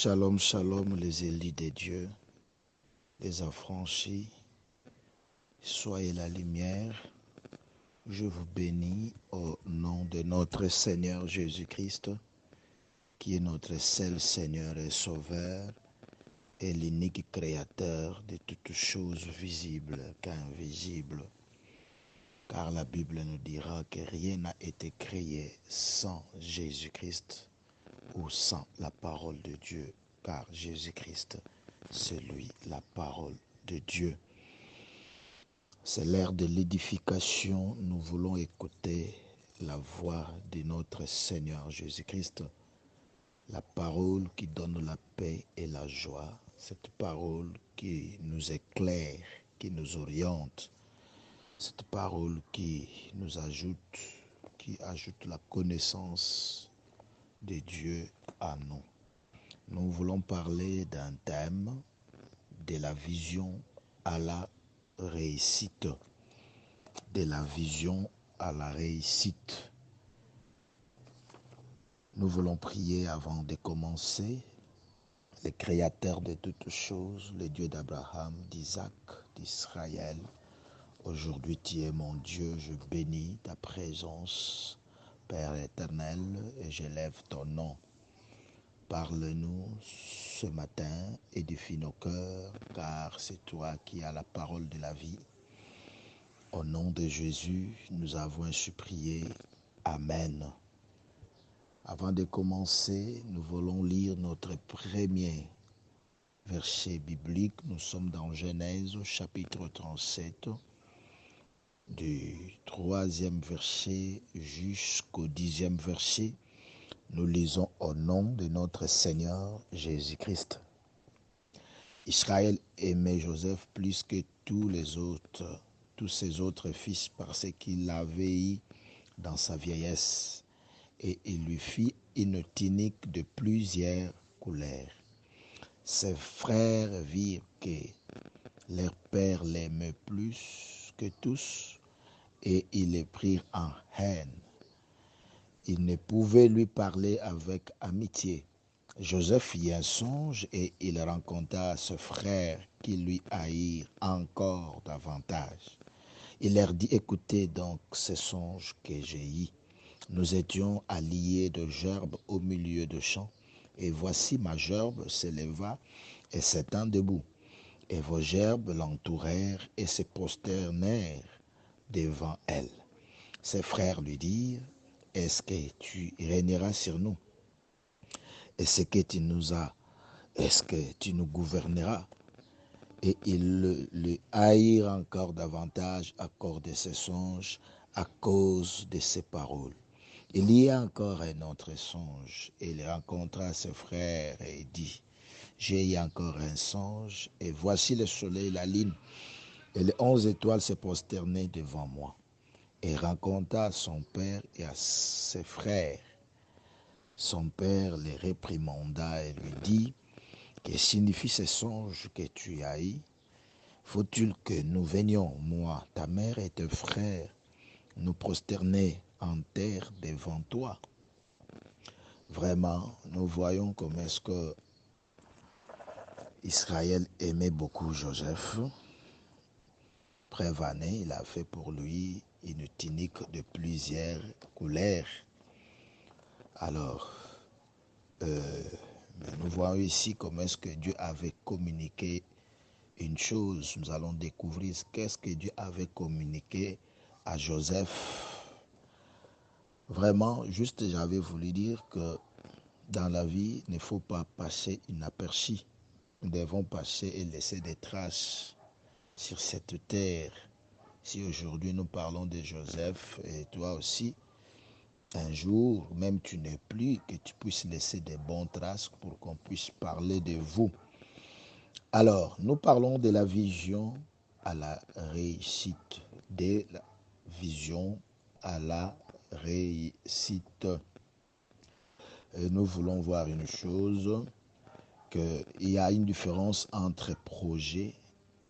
Shalom, shalom, les élus de Dieu, les affranchis, soyez la lumière. Je vous bénis au nom de notre Seigneur Jésus-Christ, qui est notre seul Seigneur et Sauveur, et l'unique Créateur de toutes choses visibles qu'invisibles. Car la Bible nous dira que rien n'a été créé sans Jésus-Christ ou sans la parole de Dieu, car Jésus-Christ, c'est lui, la parole de Dieu. C'est l'ère de l'édification. Nous voulons écouter la voix de notre Seigneur Jésus-Christ, la parole qui donne la paix et la joie, cette parole qui nous éclaire, qui nous oriente, cette parole qui ajoute la connaissance de Dieu à nous. Nous voulons parler d'un thème, de la vision à la réussite. De la vision à la réussite. Nous voulons prier avant de commencer. Le Créateur de toutes choses, le Dieu d'Abraham, d'Isaac, d'Israël. Aujourd'hui, tu es mon Dieu, je bénis ta présence, Père éternel, et j'élève ton nom. Parle-nous ce matin, édifie nos cœurs, car c'est toi qui as la parole de la vie. Au nom de Jésus, nous avons ainsi prié. Amen. Avant de commencer, nous voulons lire notre premier verset biblique. Nous sommes dans Genèse, chapitre 37, du 3e verset jusqu'au 10e verset. Nous lisons au nom de notre Seigneur Jésus-Christ. Israël aimait Joseph plus que tous ses autres fils, parce qu'il l'avait eu dans sa vieillesse, et il lui fit une tunique de plusieurs couleurs. Ses frères virent que leur père l'aimait plus que tous, et ils le prirent en haine. Ils ne pouvaient lui parler avec amitié. Joseph fit un songe, et il rencontra ses frères qui lui haïrent encore davantage. Il leur dit: écoutez donc ce songe que j'ai eu. Nous étions alliés de gerbes au milieu de champs, et voici ma gerbe s'éleva et s'étend debout, et vos gerbes l'entourèrent et se prosternèrent devant elle. Ses frères lui dirent: est-ce que tu régneras sur nous? Est-ce que tu nous gouverneras? Et ils le haïrent encore davantage à cause de ses songes, à cause de ses paroles. Il y a encore un autre songe. Il rencontra ses frères et dit: j'ai eu encore un songe, et voici le soleil, la lune, et les 11 étoiles se prosternaient devant moi. Et rencontra à son père et à ses frères. Son père les réprimanda et lui dit: que signifie ce songe que tu as eu? Faut-il que nous venions, moi, ta mère et tes frères, nous prosterner en terre devant toi? Vraiment, nous voyons comment est-ce que Israël aimait beaucoup Joseph. Prévané, il a fait pour lui une tunique de plusieurs couleurs. Alors, nous voyons ici comment est-ce que Dieu avait communiqué une chose. Nous allons découvrir qu'est-ce que Dieu avait communiqué à Joseph. Vraiment, juste j'avais voulu dire que dans la vie, il ne faut pas passer inaperçu. Nous devons passer et laisser des traces sur cette terre. Si aujourd'hui nous parlons de Joseph, et toi aussi, un jour, même tu n'es plus, que tu puisses laisser des bonnes traces pour qu'on puisse parler de vous. Alors, nous parlons de la vision à la réussite. De la vision à la réussite. Et nous voulons voir une chose, qu'il y a une différence entre projet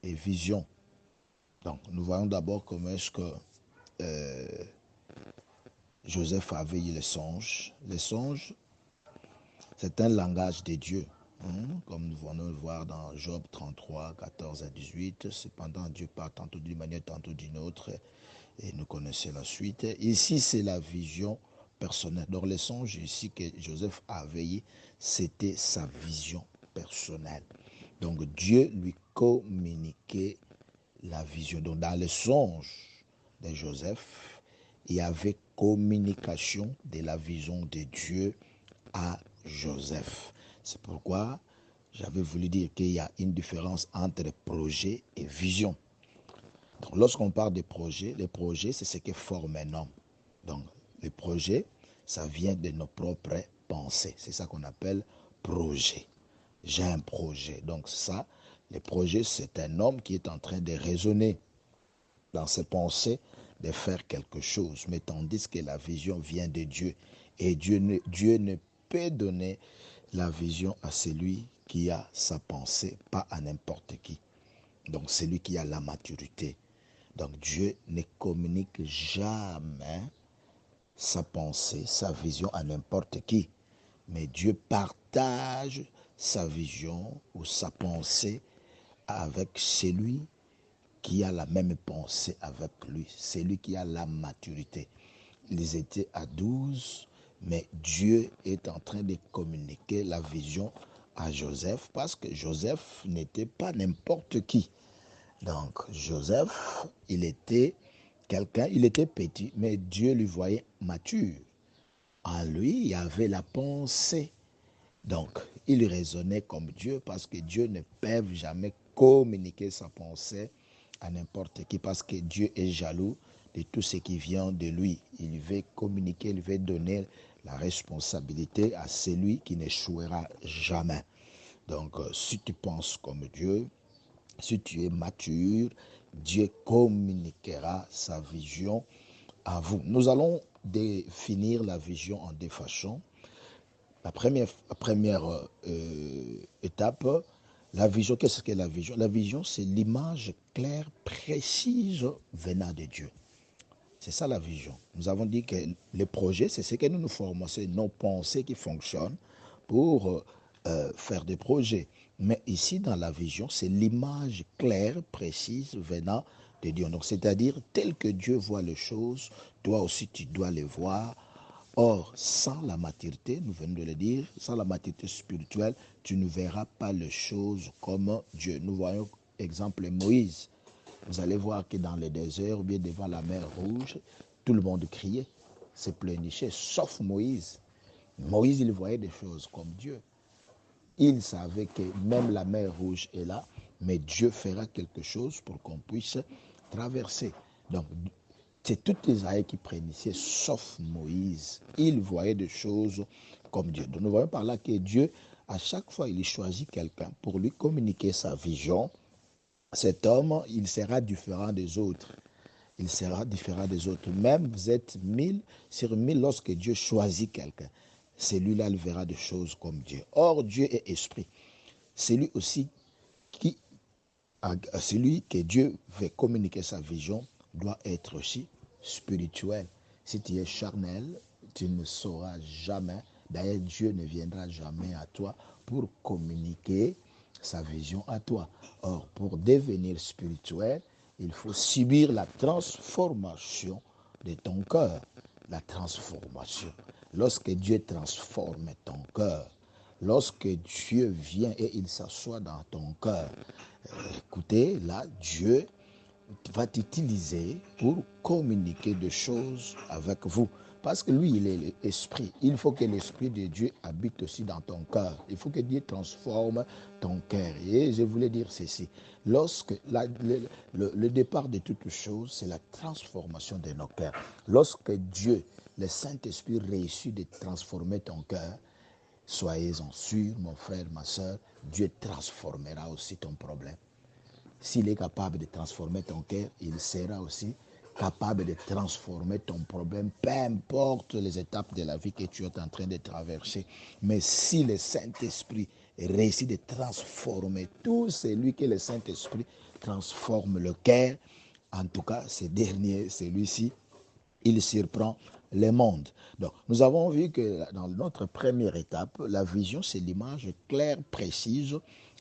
et vision. Donc, nous voyons d'abord comment est-ce que Joseph avait eu les songes. Les songes, c'est un langage de Dieu. Comme nous venons le voir dans Job 33, 14 à 18. Cependant, Dieu parle tantôt d'une manière, tantôt d'une autre. Et nous connaissons la suite. Ici, c'est la vision personnelle. Donc, les songes ici que Joseph a veillé, c'était sa vision personnelle. Donc, Dieu lui communiquait la vision. Donc, dans les songes de Joseph, il y avait communication de la vision de Dieu à Joseph. C'est pourquoi j'avais voulu dire qu'il y a une différence entre projet et vision. Donc, lorsqu'on parle de projet, les projets, c'est ce qui forme un homme. Donc, les projets, ça vient de nos propres pensées. C'est ça qu'on appelle projet. J'ai un projet. Donc, ça, les projets, c'est un homme qui est en train de raisonner dans ses pensées, de faire quelque chose. Mais tandis que la vision vient de Dieu. Et Dieu ne peut donner la vision à celui qui a sa pensée, pas à n'importe qui. Donc, celui qui a la maturité. Donc, Dieu ne communique jamais sa pensée, sa vision à n'importe qui. Mais Dieu partage sa vision ou sa pensée avec celui qui a la même pensée avec lui, celui qui a la maturité. Ils étaient à 12, mais Dieu est en train de communiquer la vision à Joseph parce que Joseph n'était pas n'importe qui. Donc, Joseph, il était petit, mais Dieu lui voyait mature. En lui, il y avait la pensée. Donc, il raisonnait comme Dieu parce que Dieu ne peut jamais communiquer sa pensée à n'importe qui parce que Dieu est jaloux de tout ce qui vient de lui. Il veut communiquer, il veut donner la responsabilité à celui qui n'échouera jamais. Donc, si tu penses comme Dieu, si tu es mature, Dieu communiquera sa vision à vous. Nous allons définir la vision en deux façons. La première étape, la vision, qu'est-ce que la vision? La vision, c'est l'image claire, précise venant de Dieu. C'est ça la vision. Nous avons dit que les projets, c'est ce que nous nous formons, c'est nos pensées qui fonctionnent pour faire des projets. Mais ici, dans la vision, c'est l'image claire, précise venant de Dieu. Donc, c'est-à-dire, tel que Dieu voit les choses, toi aussi, tu dois les voir. Or, sans la maturité, nous venons de le dire, sans la maturité spirituelle, tu ne verras pas les choses comme Dieu. Nous voyons, exemple, Moïse. Vous allez voir que dans le désert, ou bien devant la mer Rouge, tout le monde criait, se pleurnichait, sauf Moïse. Moïse, il voyait des choses comme Dieu. Il savait que même la mer Rouge est là, mais Dieu fera quelque chose pour qu'on puisse traverser. Donc, c'est tout Israël qui prénissait, sauf Moïse. Il voyait des choses comme Dieu. Donc, nous voyons par là que Dieu, à chaque fois, il choisit quelqu'un pour lui communiquer sa vision. Cet homme, il sera différent des autres. Il sera différent des autres. Même vous êtes 1000 sur 1000 lorsque Dieu choisit quelqu'un. Celui-là, il verra des choses comme Dieu. Or, Dieu est esprit. Celui aussi qui, celui que Dieu veut communiquer sa vision doit être aussi spirituel. Si tu es charnel, tu ne sauras jamais. D'ailleurs, Dieu ne viendra jamais à toi pour communiquer sa vision à toi. Or, pour devenir spirituel, il faut subir la transformation de ton cœur. La transformation. Lorsque Dieu transforme ton cœur, lorsque Dieu vient et il s'assoit dans ton cœur, écoutez, là, Dieu va t'utiliser pour communiquer des choses avec vous. Parce que lui, il est l'esprit. Il faut que l'esprit de Dieu habite aussi dans ton cœur. Il faut que Dieu transforme ton cœur. Et je voulais dire ceci. Lorsque le départ de toutes choses, c'est la transformation de nos cœurs. Lorsque Dieu, le Saint-Esprit, réussit de transformer ton cœur, soyez-en sûrs, mon frère, ma soeur, Dieu transformera aussi ton problème. S'il est capable de transformer ton cœur, il sera aussi capable de transformer ton problème, peu importe les étapes de la vie que tu es en train de traverser. Mais si le Saint-Esprit réussit de transformer tout celui que le Saint-Esprit transforme le cœur, en tout cas, ce dernier, celui-ci, il surprend les mondes. Donc, nous avons vu que dans notre première étape, la vision, c'est l'image claire, précise,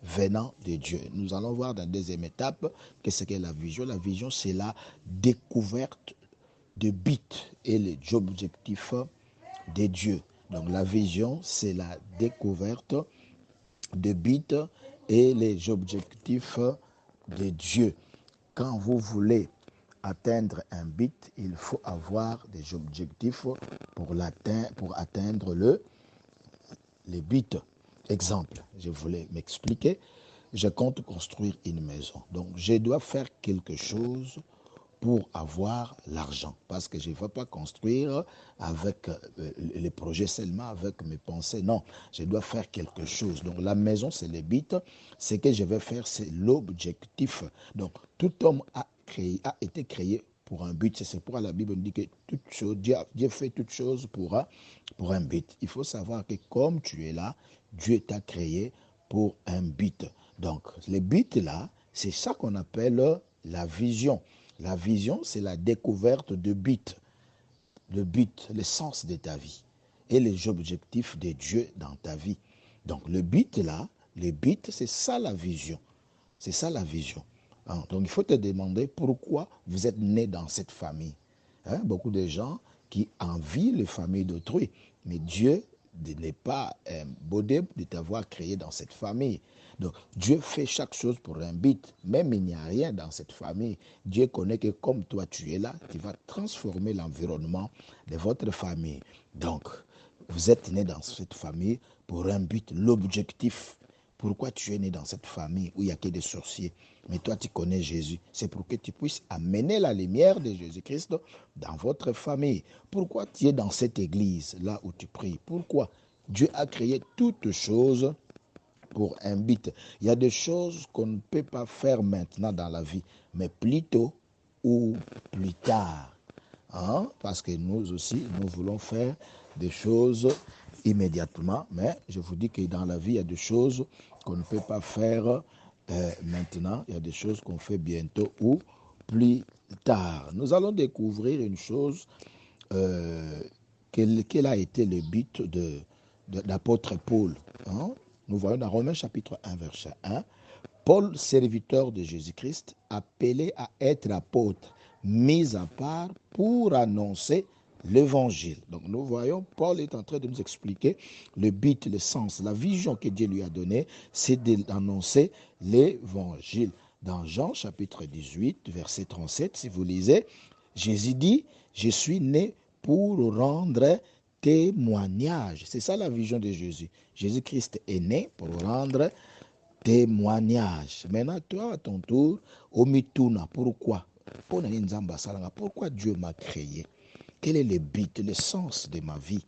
venant de Dieu. Nous allons voir dans la deuxième étape qu'est-ce qu'est la vision. La vision, c'est la découverte de buts et les objectifs de Dieu. Donc, la vision, c'est la découverte de buts et les objectifs de Dieu. Quand vous voulez atteindre un but, il faut avoir des objectifs pour atteindre les buts. Exemple, je voulais m'expliquer. Je compte construire une maison. Donc, je dois faire quelque chose pour avoir l'argent. Parce que je ne vais pas construire avec les projets seulement, avec mes pensées. Non, je dois faire quelque chose. Donc la maison, c'est le but. Ce que je vais faire, c'est l'objectif. Donc tout homme a été créé pour un but. C'est pourquoi la Bible dit que toute chose, Dieu fait toute chose pour un but. Il faut savoir que comme tu es là, Dieu t'a créé pour un but. Donc le but là, c'est ça qu'on appelle la vision. La vision, c'est la découverte de but, l'essence de ta vie et les objectifs de Dieu dans ta vie. Donc le but là, c'est ça la vision. C'est ça la vision. Hein? Donc il faut te demander pourquoi vous êtes né dans cette famille. Hein? Beaucoup de gens qui envient les familles d'autrui, mais Dieu n'est pas bodé de t'avoir créé dans cette famille. Donc, Dieu fait chaque chose pour un but. Même il n'y a rien dans cette famille. Dieu connaît que comme toi tu es là, tu vas transformer l'environnement de votre famille. Donc, vous êtes né dans cette famille pour un but, l'objectif. Pourquoi tu es né dans cette famille où il n'y a que des sorciers? Mais toi, tu connais Jésus. C'est pour que tu puisses amener la lumière de Jésus-Christ dans votre famille. Pourquoi tu es dans cette église, là où tu pries? Pourquoi? Dieu a créé toutes choses pour un but. Il y a des choses qu'on ne peut pas faire maintenant dans la vie, mais plus tôt ou plus tard. Hein? Parce que nous aussi, nous voulons faire des choses immédiatement, mais je vous dis que dans la vie, il y a des choses qu'on ne peut pas faire maintenant, il y a des choses qu'on fait bientôt ou plus tard. Nous allons découvrir une chose, quel a été le but de l'apôtre Paul. Hein? Nous voyons dans Romains chapitre 1, verset 1, Paul, serviteur de Jésus-Christ, appelé à être apôtre, mis à part pour annoncer l'évangile. Donc nous voyons, Paul est en train de nous expliquer le but, le sens, la vision que Dieu lui a donnée, c'est d'annoncer l'évangile. Dans Jean chapitre 18, verset 37, si vous lisez, Jésus dit, je suis né pour rendre témoignage. C'est ça la vision de Jésus. Jésus-Christ est né pour rendre témoignage. Maintenant, toi, à ton tour, Omituna, pourquoi? Pourquoi Dieu m'a créé? Quel est le but, le sens de ma vie?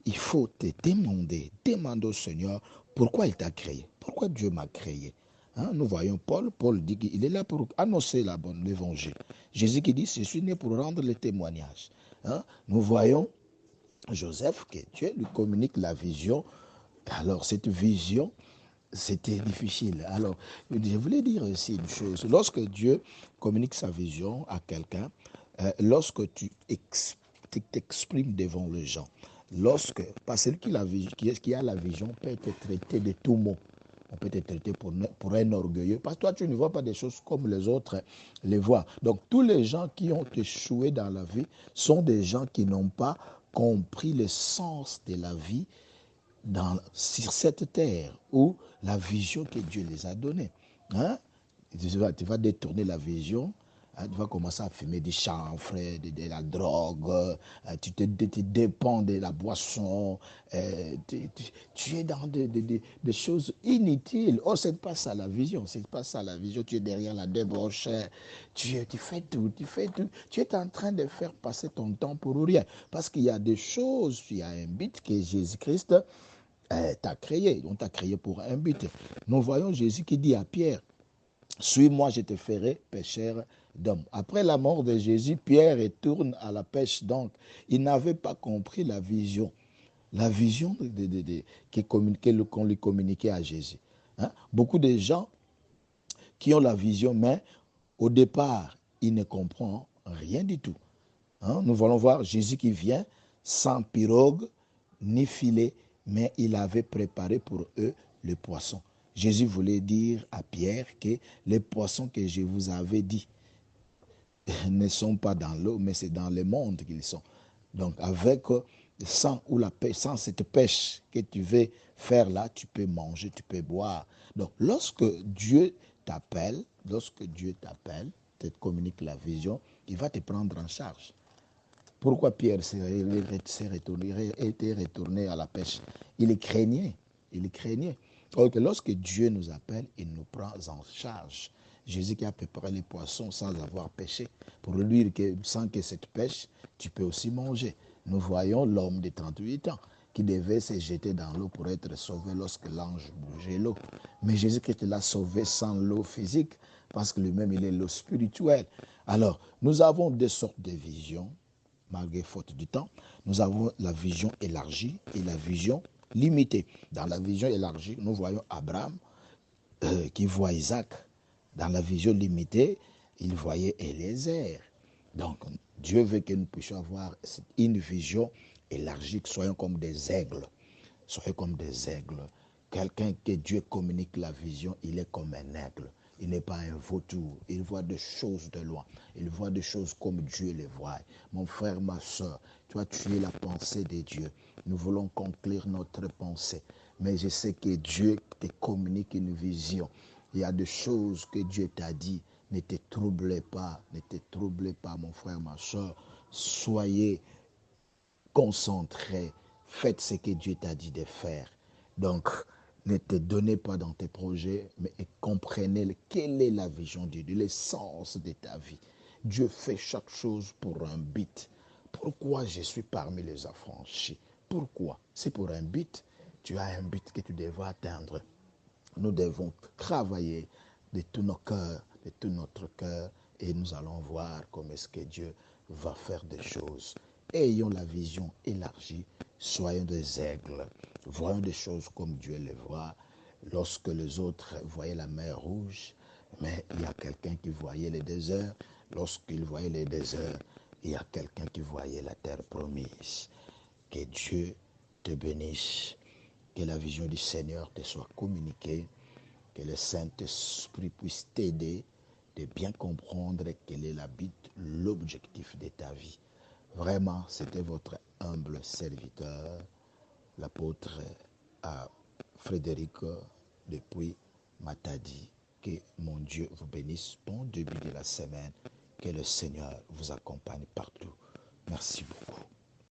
Il faut te demander, demande au Seigneur pourquoi il t'a créé, pourquoi Dieu m'a créé. Hein? Nous voyons Paul dit qu'il est là pour annoncer l'évangile. Jésus qui dit, je suis né pour rendre le témoignage. Hein? Nous voyons Joseph, que Dieu lui communique la vision. Alors cette vision, c'était difficile. Alors, je voulais dire aussi une chose. Lorsque Dieu communique sa vision à quelqu'un, lorsque tu t'exprimes devant les gens, parce que celui qui a la vision peut être traité de tout mot. On peut te traiter pour un orgueilleux. Parce que toi, tu ne vois pas des choses comme les autres les voient. Donc, tous les gens qui ont échoué dans la vie sont des gens qui n'ont pas compris le sens de la vie sur cette terre où la vision que Dieu les a donnée. Hein? Tu vas détourner la vision, hein? Tu vas commencer à fumer du chanvre, de la drogue, tu dépends de la boisson, tu es dans des choses inutiles. Oh, c'est pas ça la vision, c'est pas ça la vision. Tu es derrière la débauche, tu fais tout, tu es en train de faire passer ton temps pour rien. Parce qu'il y a des choses, il y a un but que Jésus-Christ t'a créé, on t'a créé pour un but. Nous voyons Jésus qui dit à Pierre, suis-moi, je te ferai pêcheur d'hommes. Après la mort de Jésus, Pierre retourne à la pêche. Donc, il n'avait pas compris la vision. La vision qu'on lui communiquait à Jésus. Hein? Beaucoup de gens qui ont la vision, mais au départ, ils ne comprennent rien du tout. Hein, nous allons voir Jésus qui vient sans pirogue ni filet, mais il avait préparé pour eux le poisson. Jésus voulait dire à Pierre que les poissons que je vous avais dit ne sont pas dans l'eau, mais c'est dans le monde qu'ils sont. Donc avec sans ou la pêche, sans cette pêche que tu veux faire là, tu peux manger, tu peux boire. Donc lorsque Dieu t'appelle, te communique la vision, il va te prendre en charge. Pourquoi Pierre était retourné à la pêche? Il craignait. Il craignait. Donc, lorsque Dieu nous appelle, il nous prend en charge. Jésus qui a préparé les poissons sans avoir pêché, pour lui dire que sans que cette pêche, tu peux aussi manger. Nous voyons l'homme de 38 ans qui devait se jeter dans l'eau pour être sauvé lorsque l'ange bougeait l'eau. Mais Jésus-Christ l'a sauvé sans l'eau physique, parce que lui-même, il est l'eau spirituelle. Alors, nous avons deux sortes de visions malgré faute du temps. Nous avons la vision élargie et la vision limitée. Dans la vision élargie, nous voyons Abraham qui voit Isaac. Dans la vision limitée, il voyait Eliezer. Donc, Dieu veut que nous puissions avoir une vision élargie, que soyons comme des aigles. Soyez comme des aigles. Quelqu'un que Dieu communique la vision, il est comme un aigle. Il n'est pas un vautour. Il voit des choses de loin. Il voit des choses comme Dieu les voit. Mon frère, ma soeur, toi, tu es la pensée de Dieu. Nous voulons conclure notre pensée. Mais je sais que Dieu te communique une vision. Il y a des choses que Dieu t'a dit. Ne te troublez pas. Ne te troublez pas, mon frère, ma soeur. Soyez concentrés. Faites ce que Dieu t'a dit de faire. Donc, ne te donnez pas dans tes projets, mais comprenez quelle est la vision de Dieu, l'essence de ta vie. Dieu fait chaque chose pour un but. Pourquoi je suis parmi les affranchis? Pourquoi? C'est pour un but. Tu as un but que tu devras atteindre. Nous devons travailler de tout nos cœurs, de tout notre cœur, et nous allons voir comment est-ce que Dieu va faire des choses. Ayons la vision élargie, soyons des aigles, voyons des choses comme Dieu les voit. Lorsque les autres voyaient la mer rouge, mais il y a quelqu'un qui voyait les déserts. Lorsqu'il voyait les déserts, il y a quelqu'un qui voyait la terre promise. Que Dieu te bénisse, que la vision du Seigneur te soit communiquée, que le Saint-Esprit puisse t'aider de bien comprendre quel est l'objectif de ta vie. Vraiment, c'était votre humble serviteur, l'apôtre Frédéric depuis Matadi. Que mon Dieu vous bénisse. Bon début de la semaine. Que le Seigneur vous accompagne partout. Merci beaucoup.